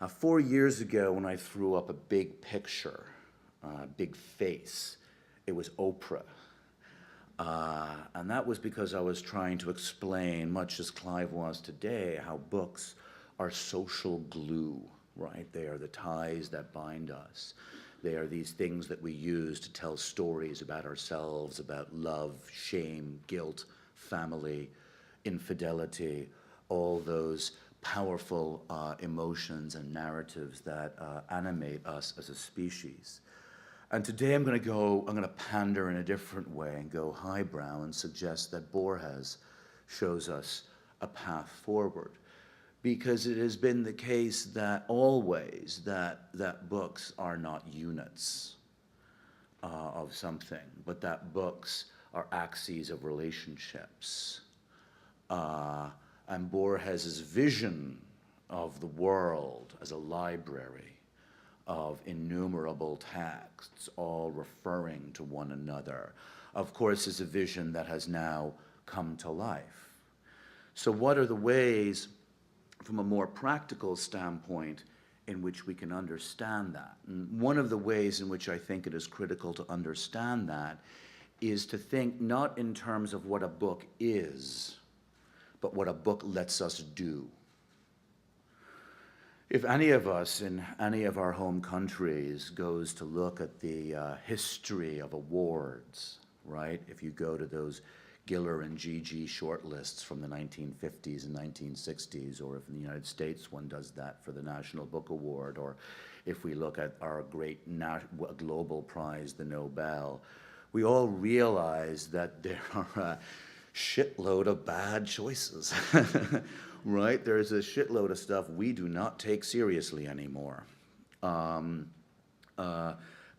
4 years ago, when I threw up a big picture, big face, it was Oprah. And that was because I was trying to explain, much as Clive was today, how books are social glue, right? They are the ties that bind us. They are these things that we use to tell stories about ourselves, about love, shame, guilt, family, infidelity, all those powerful emotions and narratives that animate us as a species. And today I'm going to pander in a different way and go highbrow and suggest that Borges shows us a path forward. Because it has been the case that always that books are not units of something, but that books are axes of relationships. And Borges's vision of the world as a library of innumerable texts, all referring to one another, of course, is a vision that has now come to life. So what are the ways, from a more practical standpoint, in which we can understand that? And one of the ways in which I think it is critical to understand that is to think not in terms of what a book is, but what a book lets us do. If any of us in any of our home countries goes to look at the history of awards, right? If you go to those Giller and Gigi shortlists from the 1950s and 1960s, or if in the United States one does that for the National Book Award, or if we look at our great global prize, the Nobel, we all realize that there are a shitload of bad choices, right? There's a shitload of stuff we do not take seriously anymore.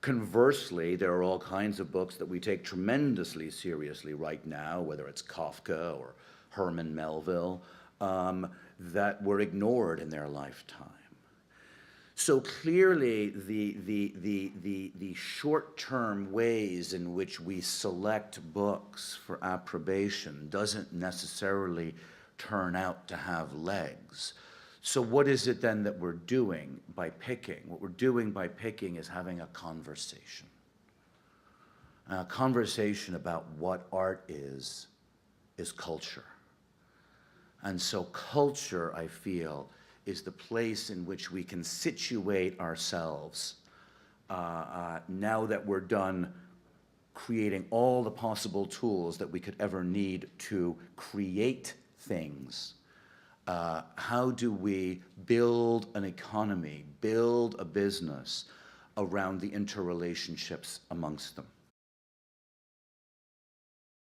Conversely, there are all kinds of books that we take tremendously seriously right now, whether it's Kafka or Herman Melville, that were ignored in their lifetime. So clearly, the short-term ways in which we select books for approbation doesn't necessarily turn out to have legs. So what is it then that we're doing by picking? What we're doing by picking is having a conversation. A conversation about what art is culture. And so culture, I feel, is the place in which we can situate ourselves now that we're done creating all the possible tools that we could ever need to create things. How do we build an economy, build a business around the interrelationships amongst them?